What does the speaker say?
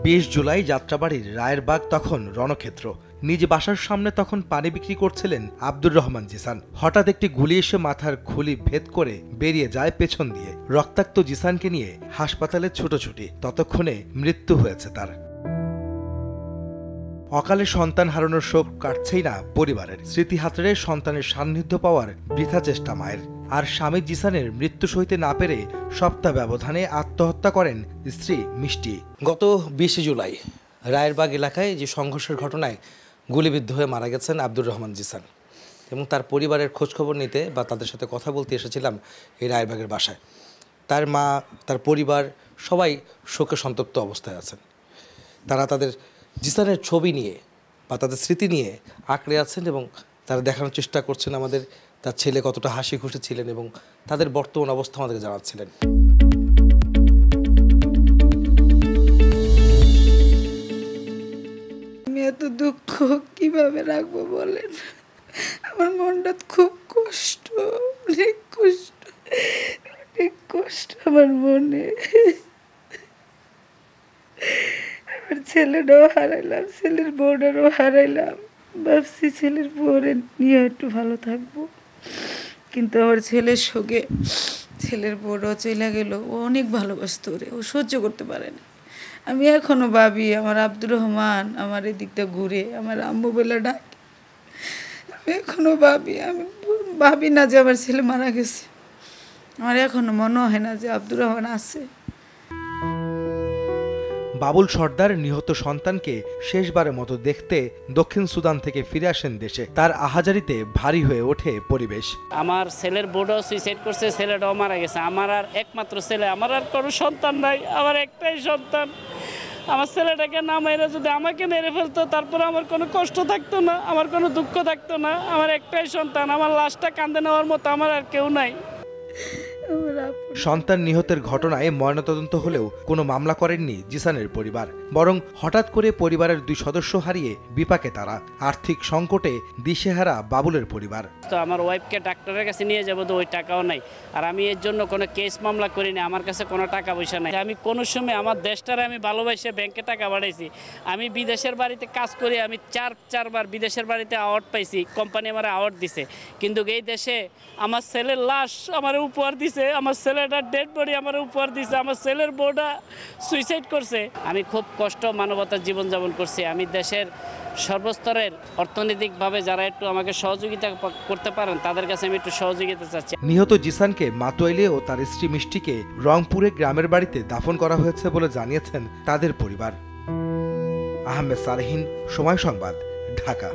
20 জুলাই যাত্রাবাড়ির রায়েরবাগ তখন রণক্ষেত্র। নিজ বাসার সামনে তখন পানি বিক্রি করছিলেন আব্দুর রহমান জিসান। হঠাৎ একটি গুলি এসে মাথার খুলি ভেদ করে বেরিয়ে যায় পেছন দিয়ে। রক্তাক্ত জিসানকে নিয়ে হাসপাতালে ছুটোছুটি, ততক্ষণে মৃত্যু হয়েছে তার। অকালে সন্তান হারানোর শোক কাটছেই না পরিবারের। স্মৃতি হাতড়ে সন্তানের সান্নিধ্য পাওয়ার বৃথা চেষ্টা মায়ের। আর স্বামী জিসানের মৃত্যু সইতে না পেরে সপ্তাহ ব্যবধানে আত্মহত্যা করেন স্ত্রী মিষ্টি। গত 20 জুলাই রায়েরবাগ এলাকায় যে সংঘর্ষের ঘটনায় গুলিবিদ্ধ হয়ে মারা গেছেন আব্দুর রহমান জিসান, এবং তার পরিবারের খোঁজখবর নিতে বা তাদের সাথে কথা বলতে এসেছিলাম এই রায়েরবাগের বাসায়। তার মা, তার পরিবার সবাই শোকে সন্তপ্ত অবস্থায় আছেন। তারা তাদের জিসানের ছবি নিয়ে বা তাদের স্মৃতি নিয়ে আঁকড়ে আছেন এবং তারা দেখানোর চেষ্টা করছেন আমাদের তার ছেলে কতটা হাসি খুশি ছিলেন এবং তাদের বর্তমান অবস্থা আমাদেরকে জানাচ্ছিলেন। আমি এত দুঃখ কিভাবে রাখবো বলেন? আমার মনটা খুব কষ্ট, অনেক কষ্ট, অনেক কষ্ট আমার মনে। আমার ছেলেটাও হারাইলাম, ছেলের বউটারও হারাইলাম। ভাবছি ছেলের বউরে নিয়ে একটু ভালো থাকবো, কিন্তু আমার ছেলের শোকে ছেলের বউটাও চলে গেল। ও অনেক ভালোবাসত ওরে, ও সহ্য করতে পারেনি। আমি এখনো ভাবি আমার আব্দুর রহমান আমার এদিকটা ঘুরে আমার আম্মু বলে ডাকে। আমি এখনো ভাবি, আমি ভাবি না যে আমার ছেলে মারা গেছে। আমার এখনো মনে হয় না যে আব্দুর রহমান আছে। বাবুল সর্দার নিহত সন্তানকে শেষবারের মতো দেখতে দক্ষিণ সুদান থেকে ফিরে আসেন দেশে। তার আহাজারিতে ভারী হয়ে ওঠে পরিবেশ। আমার ছেলের বউটাও সুইসাইড করছে, ছেলেটাও মারা গেছে। আমার আর একমাত্র ছেলে, আমার আর কোনো সন্তান নাই, আমার একটাই সন্তান। আমার ছেলেটাকে না মেরে যদি আমাকে মেরে ফেলতো, তারপরে আমার কোনো কষ্ট থাকতো না, আমার কোনো দুঃখ থাকতো না। আমার একটাই সন্তান, আমার লাশটা কাঁদে নেওয়ার মতো আমার আর কেউ নাই। সন্তান নিহতের ঘটনায় ময়নাতদন্ত হলেও কোনো মামলা করেননি জিসানের পরিবার, বরং হঠাৎ করে পরিবারের 2 সদস্য হারিয়ে বিপাকে তারা। আর্থিক সংকটে দিশেহারা বাবুলের পরিবার। তো আমার ওয়াইফকে ডাক্তারের কাছে নিয়ে যাবো, তো ওই টাকাও নাই। আর আমি এর জন্য কোনো কেস মামলা করিনি, আমার কাছে কোনো টাকা পয়সা নাই। আমি কোনো সময় আমার দেশটারে আমি ভালোবাসে ব্যাংকে টাকা বাড়াইছি। আমি বিদেশের বাড়িতে কাজ করি, আমি 4বার বিদেশের বাড়িতে অ্যাওয়ার্ড পাইছি, কোম্পানি আমার অ্যাওয়ার্ড দিছে। কিন্তু এই দেশে আমার ছেলের লাশ আমার উপহার দিছে, আমার ছেলেটার ডেড বডি আমার উপহার দিছে, আমার ছেলের বউটা সুইসাইড করছে। আমি খুব কষ্ট মানবতার জীবনযাপন করছি। আমি দেশের সর্বস্তরের অর্থনৈতিকভাবে যারা একটু আমাকে সহযোগিতা করতে পারেন তাদের কাছে আমি একটু সহযোগিতা চাচ্ছি। নিহত জিসানকে মাতোয়াইলে ও তার স্ত্রী মিষ্টিকে রংপুরে গ্রামের বাড়িতে দাফন করা হয়েছে বলে জানিয়েছেন তাদের পরিবার। আহমেদ সালেহীন, সময় সংবাদ, ঢাকা।